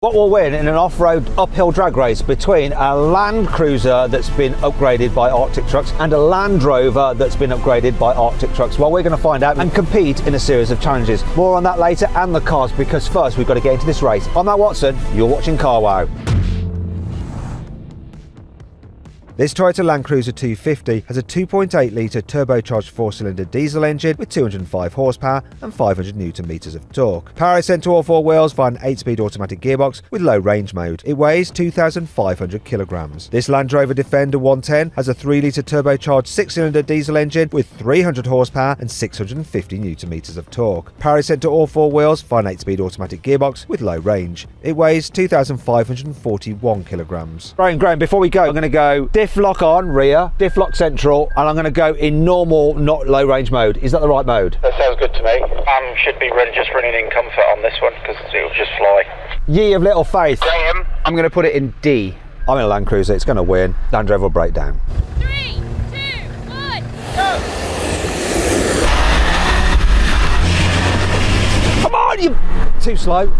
What will win in an off-road uphill drag race between a Land Cruiser that's been upgraded by Arctic Trucks and a Land Rover that's been upgraded by Arctic Trucks? Well, we're going to find out and compete in a series of challenges. More on that later, and the cars, because first we've got to get into this race. I'm Matt Watson, you're watching Car Wow. This Toyota Land Cruiser 250 has a 2.8 litre turbocharged 4-cylinder diesel engine with 205 horsepower and 500 Nm of torque. Power is sent to all four wheels via an 8-speed automatic gearbox with low range mode. It weighs 2,500 kilograms. This Land Rover Defender 110 has a 3 litre turbocharged 6-cylinder diesel engine with 300 horsepower and 650 Nm of torque. Power is sent to all four wheels via an 8-speed automatic gearbox with low range. It weighs 2,541 kilograms. Graham, before we go, I'm going to go diff lock on rear, diff lock central, and I'm going to go in normal, not low range mode. Is that the right mode? That sounds good to me. Should be just running in comfort on this one because it'll just fly. Ye of little faith. Graham, I'm going to put it in D. I'm in a Land Cruiser, it's going to win. Land Rover will break down. 3, 2, 1, go! Come on, you... Too slow.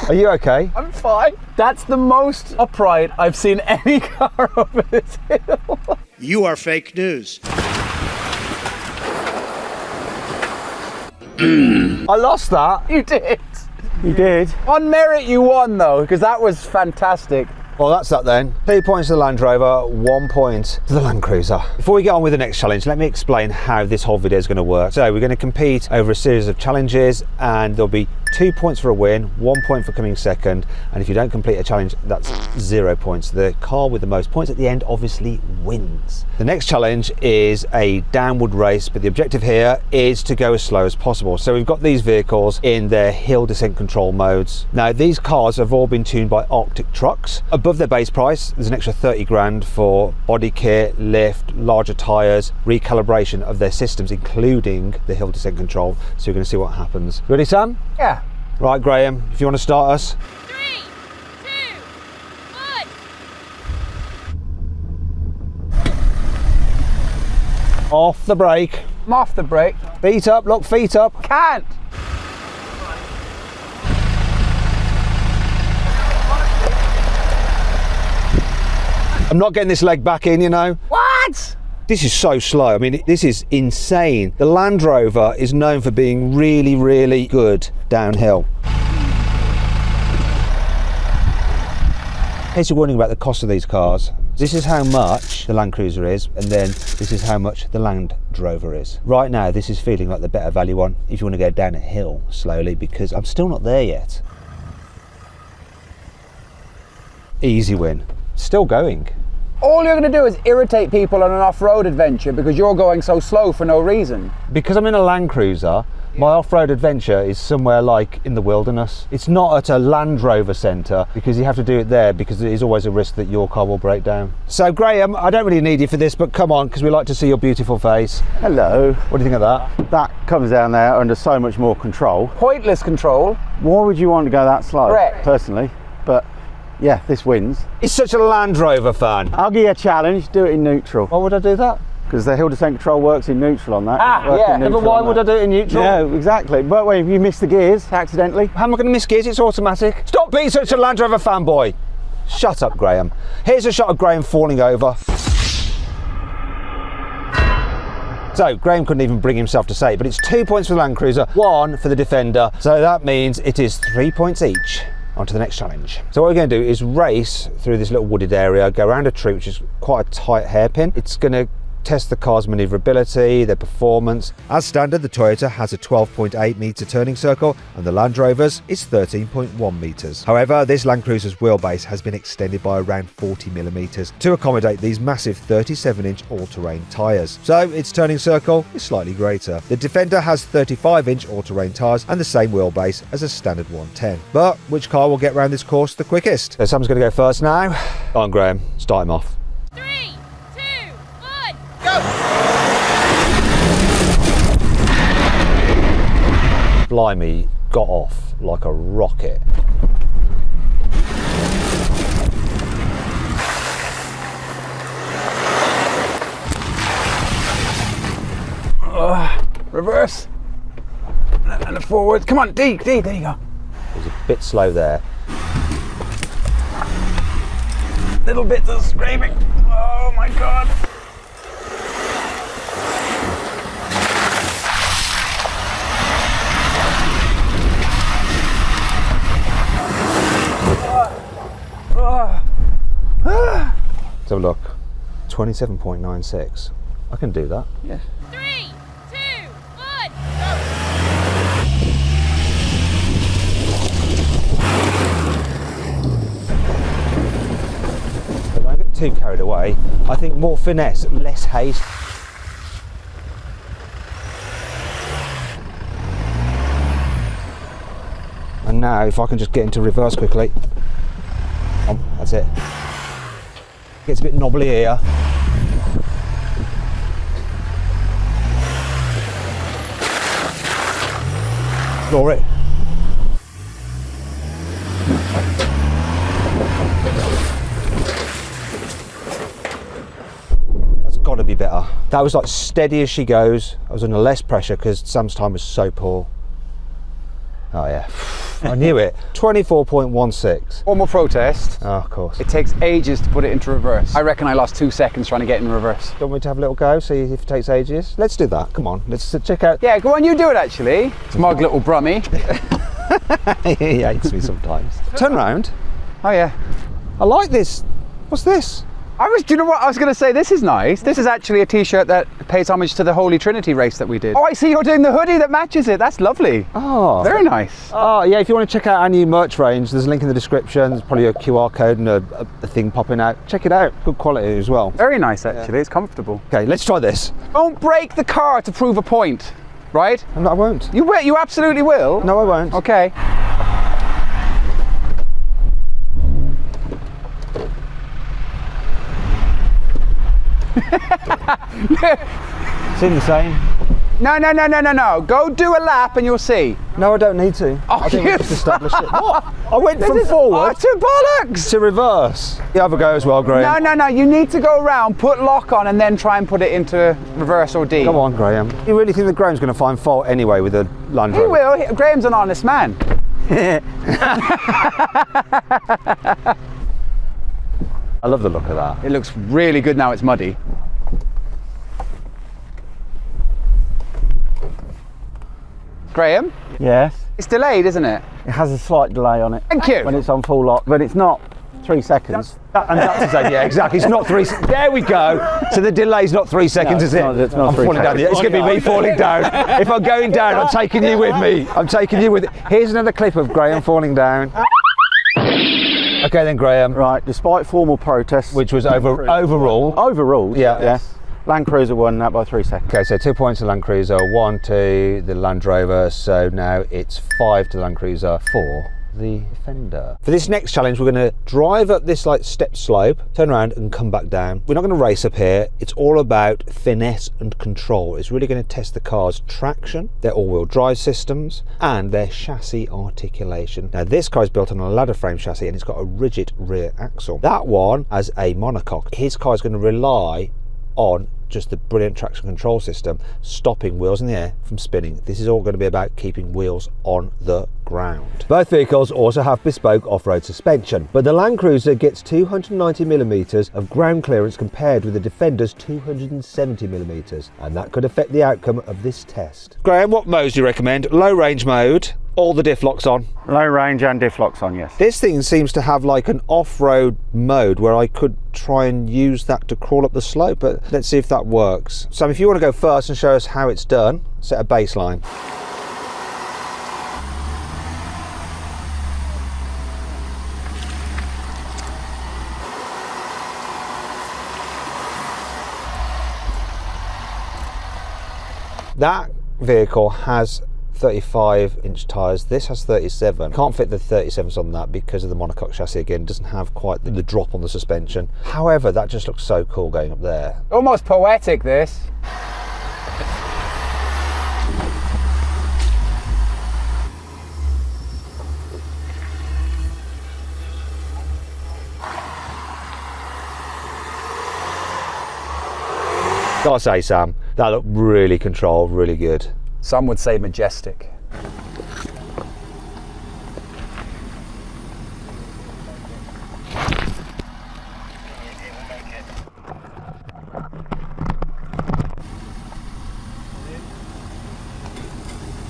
Are you okay? I'm fine. That's the most upright I've seen any car over this hill. You are fake news. I lost that. You did. You did? On merit you won though, because that was fantastic. Well, that's that then. 2 points to the Land Rover, 1 point to the Land Cruiser. Before we get on with the next challenge, let me explain how this whole video is going to work. So we're going to compete over a series of challenges, and there'll be 2 points for a win, 1 point for coming second, and if you don't complete a challenge, that's 0 points. The car with the most points at the end obviously wins. The next challenge is a downward race, but the objective here is to go as slow as possible. So we've got these vehicles in their hill descent control modes. Now, these cars have all been tuned by Arctic Trucks. Above their base price, there's an extra 30 grand for body kit, lift, larger tyres, recalibration of their systems, including the hill descent control. So we're going to see what happens. Ready, Sam? Yeah. Right, Graham, if you want to start us. 3, 2, 1. Off the brake. I'm off the brake. Feet up, look, feet up. Can't. I'm not getting this leg back in, you know. What? This is so slow. I mean, this is insane. The Land Rover is known for being really, really good downhill. In case you're wondering about the cost of these cars, this is how much the Land Cruiser is, and then this is how much the Land Rover is. Right now, this is feeling like the better value one if you want to go down a hill slowly, because I'm still not there yet. Easy win. Still going. All you're going to do is irritate people on an off-road adventure because you're going so slow for no reason. Because I'm in a Land Cruiser, my off-road adventure is somewhere like in the wilderness. It's not at a Land Rover centre, because you have to do it there because there is always a risk that your car will break down. So Graham, I don't really need you for this, but come on, because we like to see your beautiful face. Hello. What do you think of that? That comes down there under so much more control. Pointless control. Why would you want to go that slow? Correct. Personally, but yeah, this wins. He's such a Land Rover fan. I'll give you a challenge, do it in neutral. Why would I do that? Because the hill descent control works in neutral on that. Yeah. But why would I do it in neutral? Yeah, exactly. But wait, if you miss the gears accidentally. How am I going to miss gears? It's automatic. Stop being such a Land Rover fanboy. Shut up, Graham. Here's a shot of Graham falling over. So Graham couldn't even bring himself to say it, but it's 2 points for the Land Cruiser, 1 for the Defender. So that means it is 3 points each. On to the next challenge. So what we're going to do is race through this little wooded area, go around a tree, which is quite a tight hairpin. It's going to test the car's manoeuvrability, their performance. As standard, the Toyota has a 12.8 metre turning circle, and the Land Rover's is 13.1 metres. However, this Land Cruiser's wheelbase has been extended by around 40mm to accommodate these massive 37-inch all-terrain tyres, so its turning circle is slightly greater. The Defender has 35-inch all-terrain tyres and the same wheelbase as a standard 110. But which car will get around this course the quickest? So Sam's going to go first now. Go on, Graham, start him off. 3, 2, 1, go! blimey, got off like a rocket. Reverse. And a forward. Come on, D, there you go. It was a bit slow there. Little bits of screaming. Oh my God. Let's have a look. 27.96. I can do that. Yeah. 3, 2, 1. But don't get too carried away. I think more finesse, less haste. And now if I can just get into reverse quickly. That's it. Gets a bit knobbly here. Floor it. That's got to be better. That was like steady as she goes. I was under less pressure because Sam's time was so poor. Oh yeah, I knew it. 24.16. One more protest. Oh, of course. It takes ages to put it into reverse. I reckon I lost 2 seconds trying to get in reverse. Do you want me to have a little go, see if it takes ages? Let's do that, come on. Let's check out. Yeah, go on, you do it actually. Smug little Brummy. He hates me sometimes. Turn round. Oh yeah. I like this. What's this? Do you know what I was going to say? This is nice. This is actually a t-shirt that pays homage to the Holy Trinity race that we did. Oh, I see you're doing the hoodie that matches it. That's lovely. Oh. Very nice. Oh, yeah, if you want to check out our new merch range, there's a link in the description. There's probably a QR code and a thing popping out. Check it out. Good quality as well. Very nice, actually. Yeah. It's comfortable. Okay, let's try this. Don't break the car to prove a point, right? No, I won't. You will. You absolutely will. No, I won't. Okay. Seem the same. No. Go do a lap and you'll see. No, I don't need to. Oh, I think we just established it. What? I went from forward to bollocks. to reverse. You have a go as well, Graham. No. You need to go around, put lock on, and then try and put it into reverse or D. Come on, Graham. You really think that Graham's going to find fault anyway with the Land He Rover? will. Graham's an honest man. I love the look of that. It looks really good now it's muddy. Graham, Yes. it's delayed, isn't it? It has a slight delay on it. Thank you. When it's on full lock, but it's not 3 seconds. And that's to say, yeah, exactly. It's not 3 seconds. There we go. So the delay's not 3 seconds, No, is it? it's not I'm 3 falling down. seconds. It's going to be me falling down. If I'm going down, I'm taking you with me. I'm taking you with. Here's another clip of Graham falling down. Okay then, Graham. Right, despite formal protests. Which was overall. Overruled. Yeah. Yes. Land Cruiser won that by 3 seconds. Okay, so 2 points to Land Cruiser, 1 to the Land Rover. So now it's 5 to Land Cruiser, 4 the Defender. For this next challenge, we're going to drive up this like step slope, turn around and come back down. We're not going to race up here. It's all about finesse and control. It's really going to test the car's traction, their all-wheel drive systems, and their chassis articulation. Now this car's built on a ladder frame chassis and it's got a rigid rear axle. That one has a monocoque. His car's going to rely on just the brilliant traction control system, stopping wheels in the air from spinning. This is all going to be about keeping wheels on the ground. Both vehicles also have bespoke off-road suspension, but the Land Cruiser gets 290mm of ground clearance compared with the Defender's 270mm, and that could affect the outcome of this test. Graham, what modes do you recommend? Low range mode, all the diff locks on. Low range and diff locks on, yes. This thing seems to have like an off-road mode where I could try and use that to crawl up the slope, but let's see if that works. Sam, if you want to go first and show us how it's done, set a baseline. That vehicle has 35-inch tyres. This has 37. Can't fit the 37s on that because of the monocoque chassis again. Doesn't have quite the drop on the suspension. However, that just looks so cool going up there. Almost poetic, this. Gotta say, Sam, that looked really controlled, really good. Some would say majestic.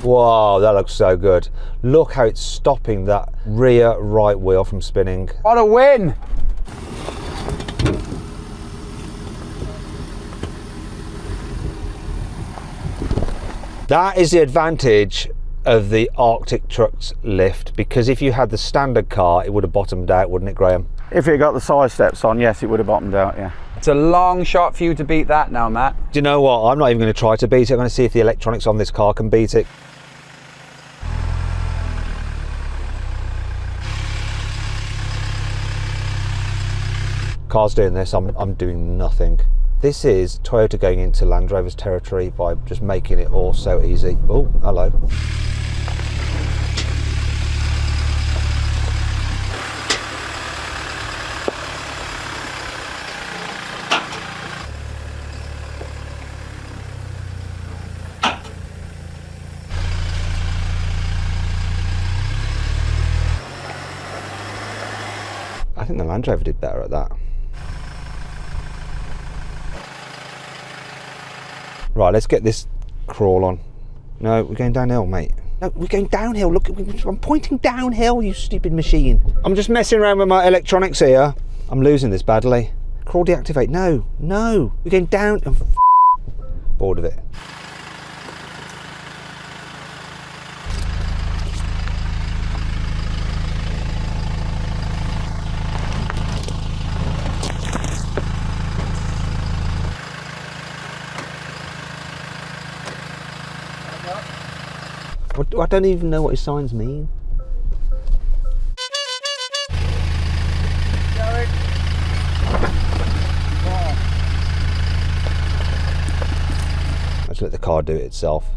Wow, that looks so good. Look how it's stopping that rear right wheel from spinning. What a win! That is the advantage of the Arctic Trucks lift, because if you had the standard car, it would have bottomed out, wouldn't it, Graham? If it got the side steps on, yes, it would have bottomed out, yeah. It's a long shot for you to beat that now, Matt. Do you know what? I'm not even going to try to beat it. I'm going to see if the electronics on this car can beat it. Car's doing this, I'm doing nothing. This is Toyota going into Land Rover's territory by just making it all so easy. Oh, hello. I think the Land Rover did better at that. Right, let's get this crawl on. No, we're going downhill, mate. No, we're going downhill. Look, I'm pointing downhill, you stupid machine. I'm just messing around with my electronics here. I'm losing this badly. Crawl deactivate. No, no. We're going down. I'm bored of it. I don't even know what his signs mean. Let's let the car do it itself.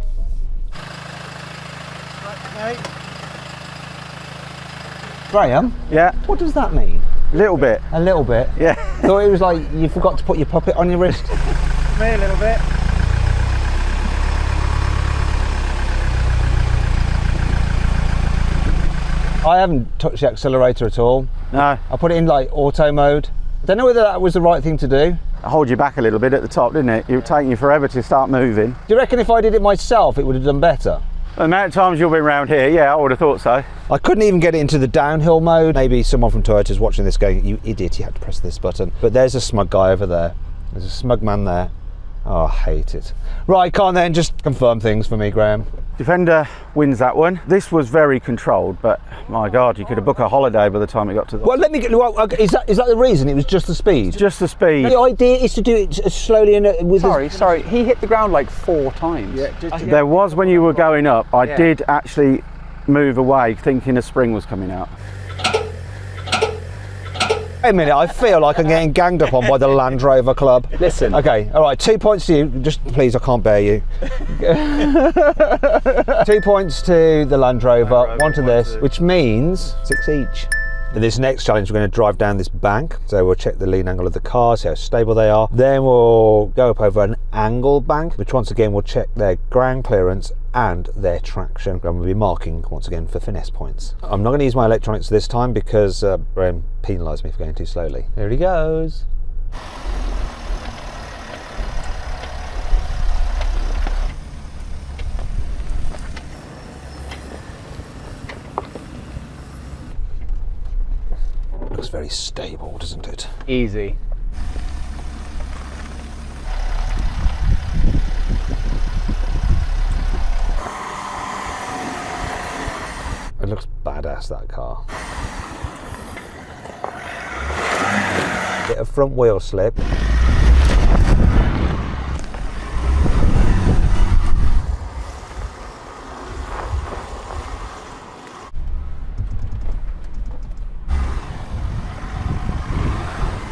Graham? Yeah, What does that mean? a little bit. A little bit? Yeah. Thought it was like you forgot to put your puppet on your wrist. Me a little bit. I haven't touched the accelerator at all. No, I put it in like auto mode. Don't know whether that was the right thing to do. it hold you back a little bit at the top, didn't it? It would take you forever to start moving. Do you reckon if I did it myself, it would have done better? The amount of times you've been around here, yeah, I would have thought so. I couldn't even get it into the downhill mode. Maybe someone from Toyota's watching this going, you idiot, you had to press this button. But there's a smug guy over there. There's a smug man there. Oh, I hate it. Right, can't then just confirm things for me, Graham. Defender wins that one. This was very controlled, but my God, you could have booked a holiday by the time it got to the... Well, let me get... Well, is that the reason? It was just the speed? Just the speed. The idea is to do it slowly and with... Sorry, he hit the ground like 4 times. There was, when you were going up, I did actually move away thinking a spring was coming out. Wait a minute, I feel like I'm getting ganged up on by the Land Rover Club. Listen. Okay, all right, 2 points to you. Just please, I can't bear you. 2 points to the Land Rover, 1 to this, which means 6 each. In this next challenge, we're going to drive down this bank. So we'll check the lean angle of the car, see how stable they are. Then we'll go up over an angle bank, which once again, we'll check their ground clearance and their traction. And we'll be marking once again for finesse points. I'm not going to use my electronics this time because Graham penalised me for going too slowly. Here he goes. Looks very stable, doesn't it? Easy. It looks badass, that car. Bit of front wheel slip.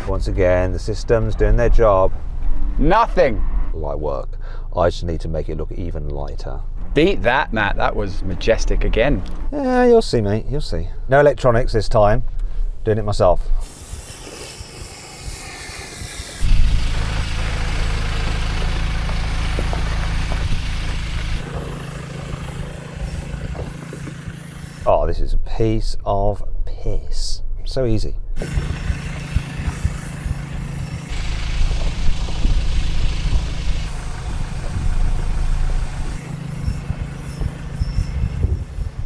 Once again, the system's doing their job. Nothing. Light work. I just need to make it look even lighter. Beat that, Matt. That was majestic again. Yeah, you'll see, mate. You'll see. No electronics this time. Doing it myself. Oh, this is a piece of piss. So easy.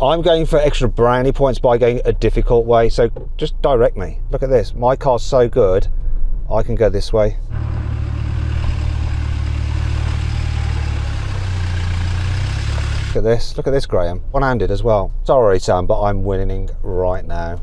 I'm going for extra brownie points by going a difficult way, so just direct me. Look at this, my car's so good, I can go this way. Look at this, Graham. One-handed as well. Sorry, Sam, but I'm winning right now.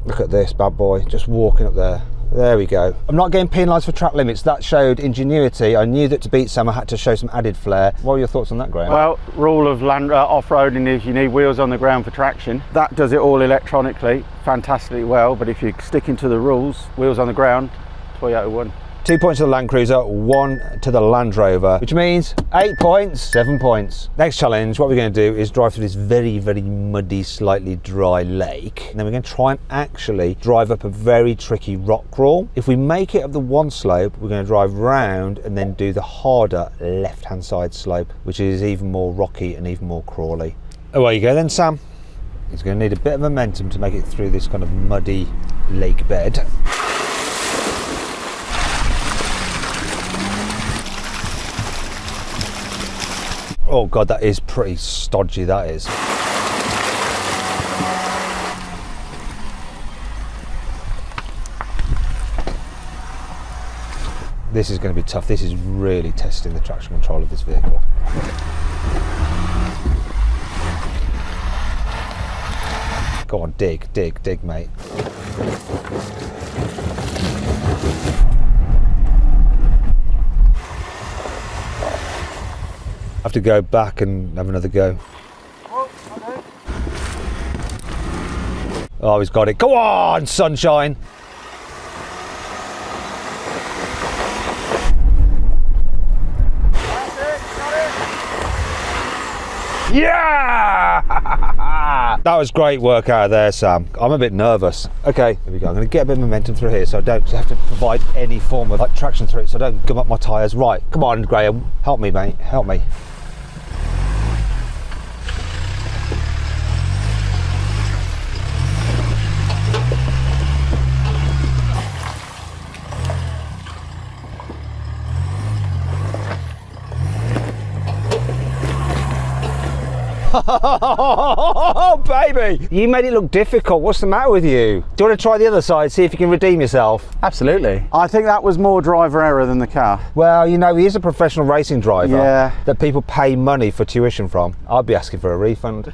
Look at this bad boy, just walking up there. There we go. I'm not getting penalised for track limits. That showed ingenuity. I knew that to beat Sam I had to show some added flair. What are your thoughts on that, Graham? Well, rule of off-roading is you need wheels on the ground for traction. That does it all electronically, fantastically well, but if you're sticking to the rules, wheels on the ground, Toyota won. 2 points to the Land Cruiser, 1 to the Land Rover, which means 8 points, 7 points. Next challenge, what we're going to do is drive through this very, very muddy, slightly dry lake. And then we're going to try and actually drive up a very tricky rock crawl. If we make it up the one slope, we're going to drive round and then do the harder left-hand side slope, which is even more rocky and even more crawly. Away you go then, Sam. It's going to need a bit of momentum to make it through this kind of muddy lake bed. Oh God, that is pretty stodgy, that is. This is going to be tough. This is really testing the traction control of this vehicle. Go on, dig, dig, dig, mate. I have to go back and have another go. Oh, he's got it. Go on, sunshine. Yeah! That was great work out of there, Sam. I'm a bit nervous. Okay, here we go. I'm going to get a bit of momentum through here so I don't have to provide any form of like traction through it so I don't gum up my tyres. Right, come on, Graham. Help me, mate. Help me. Oh, baby! You made it look difficult. What's the matter with you? Do you want to try the other side, see if you can redeem yourself? Absolutely. I think that was more driver error than the car. Well, you know, he is a professional racing driver Yeah. that people pay money for tuition from. I'd be asking for a refund.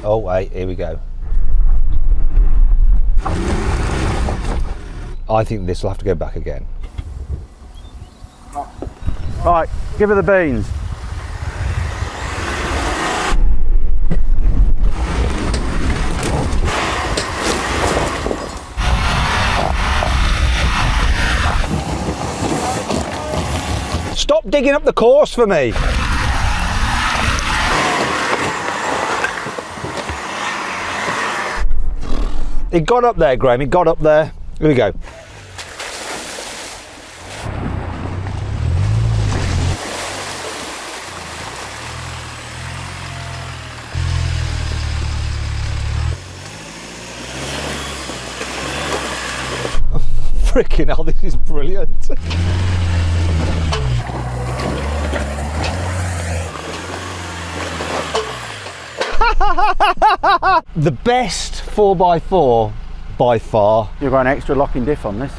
Oh wait, here we go. I think this will have to go back again. Right, give her the beans. Stop digging up the course for me. It got up there, Graham, it got up there. Here we go. Freaking hell, this is brilliant. The best 4x4 by far. You've got an extra locking diff on this.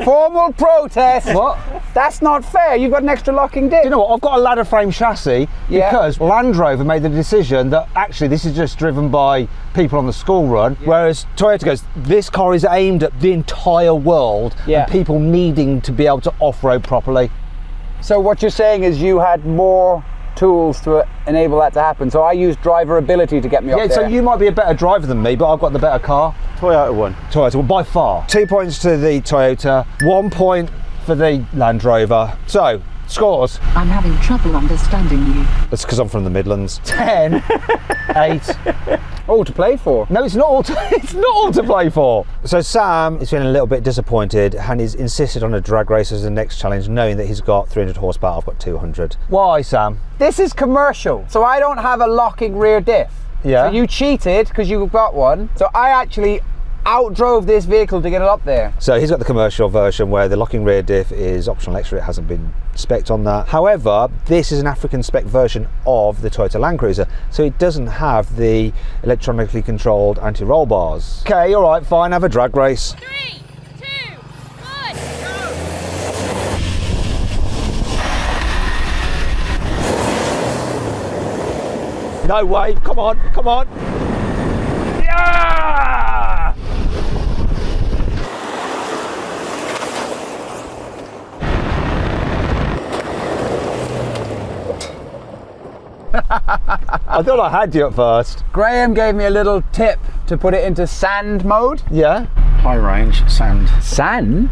Formal protest! What? That's not fair. You've got an extra locking diff. You know what? I've got a ladder frame chassis because Land Rover made the decision that actually this is just driven by people on the school run, whereas Toyota goes, this car is aimed at the entire world and people needing to be able to off-road properly. So what you're saying is you had more tools to enable that to happen. So I use driver ability to get me up there. Yeah, so you might be a better driver than me, but I've got the better car. Toyota won. Toyota, well, by far. 2 points to the Toyota, 1 point for the Land Rover. So, scores. I'm having trouble understanding you. That's because I'm from the Midlands. 10, 8. All to play for. No, it's not all to play for. So Sam is feeling a little bit disappointed and he's insisted on a drag race as the next challenge, knowing that he's got 300 horsepower, I've got 200. Why, Sam? This is commercial, so I don't have a locking rear diff. Yeah. So you cheated because you got one. So I actually outdrove this vehicle to get it up there. So he's got the commercial version where the locking rear diff is optional extra, it hasn't been spec'd on that. However, this is an African spec version of the Toyota Land Cruiser, so it doesn't have the electronically controlled anti-roll bars. Okay, all right, fine, have a drag race. 3, 2, 1, go! No way, come on, come on. Yeah! I thought I had you at first. Graham gave me a little tip to put it into sand mode. Yeah? High range, sand. Sand?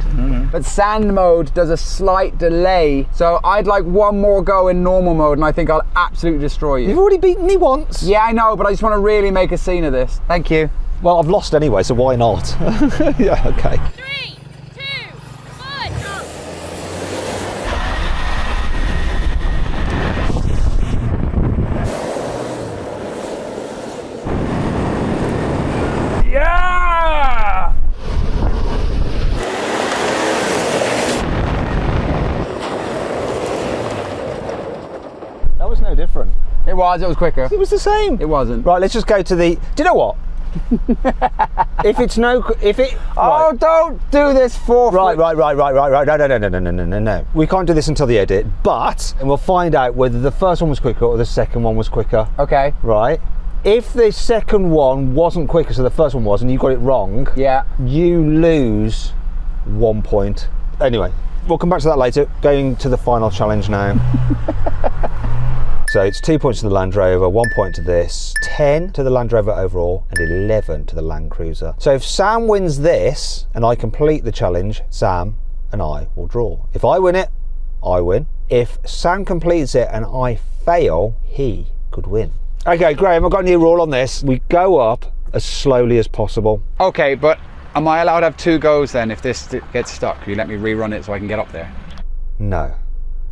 But sand mode does a slight delay. So I'd like one more go in normal mode and I think I'll absolutely destroy You've you. already beaten me once. Yeah, I know, but I just want to really make a scene of this. Thank you. Well, I've lost anyway, so why not? Yeah, okay. 3, 2, 1, go! Yeah! That was no different. It was quicker. It was the same. It wasn't. Right, let's just go to the... Do you know what? Oh, don't do this for Right. No. We can't do this until the edit, but and we'll find out whether the first one was quicker or the second one was quicker. Okay. Right. If the second one wasn't quicker, so the first one was, and you got it wrong, Yeah. you lose 1 point. Anyway, we'll come back to that later. Going to the final challenge now. So it's 2 points to the Land Rover, 1 point to this, 10 to the Land Rover overall, and 11 to the Land Cruiser. So if Sam wins this and I complete the challenge, Sam and I will draw. If I win it, I win. If Sam completes it and I fail, he could win. Okay, Graham, I've got a new rule on this. We go up as slowly as possible. Okay, but am I allowed to have 2 goes then if this gets stuck? Will you let me rerun it so I can get up there? No.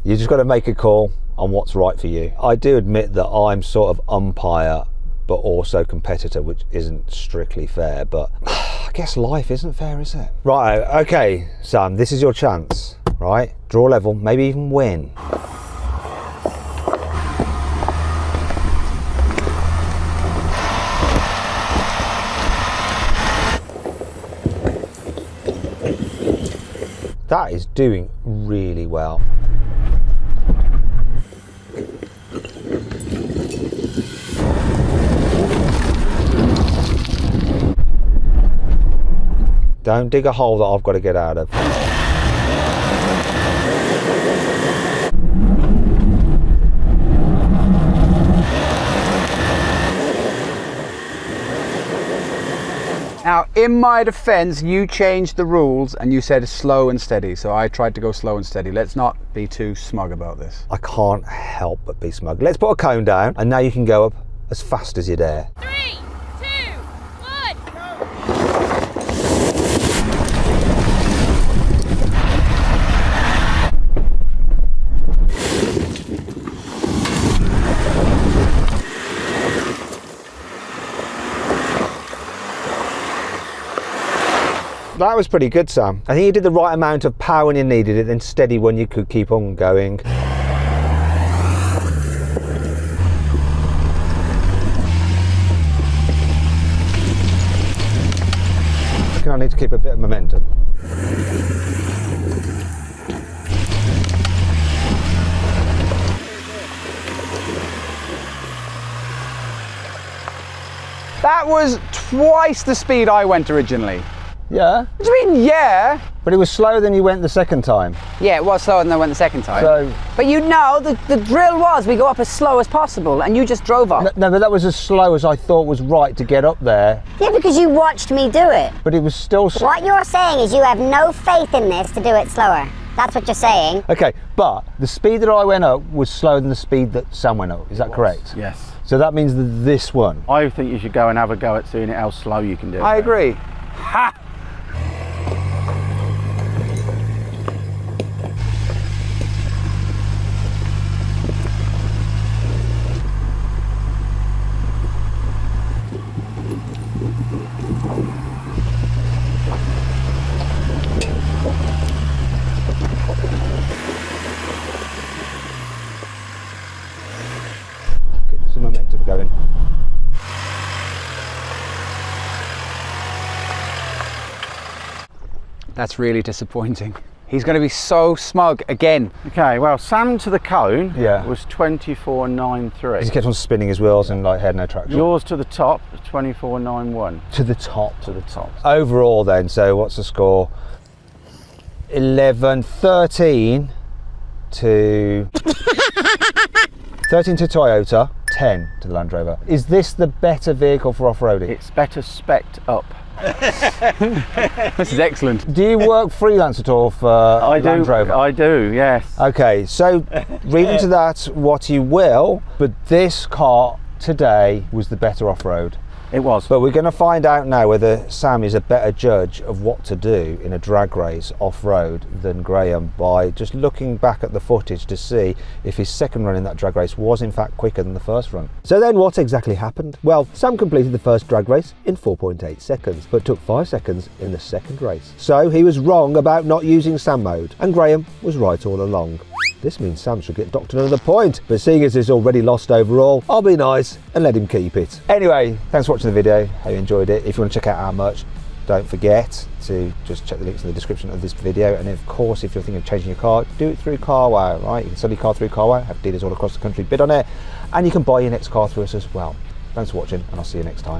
You just got to make a call on what's right for you. I do admit that I'm sort of umpire but also competitor, which isn't strictly fair, but I guess life isn't fair, is it? Right, okay, Sam, this is your chance, right? Draw level, maybe even win. That is doing really well. Don't dig a hole that I've got to get out of. Now, in my defense, you changed the rules and you said slow and steady. So I tried to go slow and steady. Let's not be too smug about this. I can't help but be smug. Let's put a cone down and now you can go up as fast as you dare. 3, 2, 1, go! That was pretty good, Sam. I think you did the right amount of power when you needed it, then steady when you could keep on going. I think I need to keep a bit of momentum. That was twice the speed I went originally. Yeah. What do you mean, yeah? But it was slower than you went the second time. Yeah, it was slower than I went the second time. So- but you know, the drill was we go up as slow as possible, and you just drove up. No, but that was as slow as I thought was right to get up there. Yeah, because you watched me do it. But it was still... What you're saying is you have no faith in this to do it slower. That's what you're saying. Okay, but the speed that I went up was slower than the speed that Sam went up. Is that correct? Yes. So that means that this one... I think you should go and have a go at seeing how slow you can do it. I agree. Ha! Get some momentum going. That's really disappointing. He's going to be so smug again. Okay, well, Sam to the cone Yeah. was 24.93. He kept on spinning his wheels and like had no traction. Yours to the top was 24.91. To the top. To the top. Overall then, so what's the score? 13 to 13 to Toyota, 10 to the Land Rover. Is this the better vehicle for off-roading? It's better spec'd up. This is excellent. Do you work freelance at all for Land Rover? I do, yes. Okay, so read into that what you will, but this car today was the better off-road. It was. But we're going to find out now whether Sam is a better judge of what to do in a drag race off-road than Graham by just looking back at the footage to see if his second run in that drag race was in fact quicker than the first run. So then what exactly happened? Well, Sam completed the first drag race in 4.8 seconds, but took 5 seconds in the second race. So he was wrong about not using Sam mode, and Graham was right all along. This means Sam should get docked another point, but seeing as he's already lost overall, I'll be nice and let him keep it. Anyway, thanks for watching the video. Hope you enjoyed it. If you want to check out our merch, don't forget to just check the links in the description of this video. And of course, if you're thinking of changing your car, do it through CarWow, right? You can sell your car through CarWow, have dealers all across the country bid on it, and you can buy your next car through us as well. Thanks for watching, and I'll see you next time.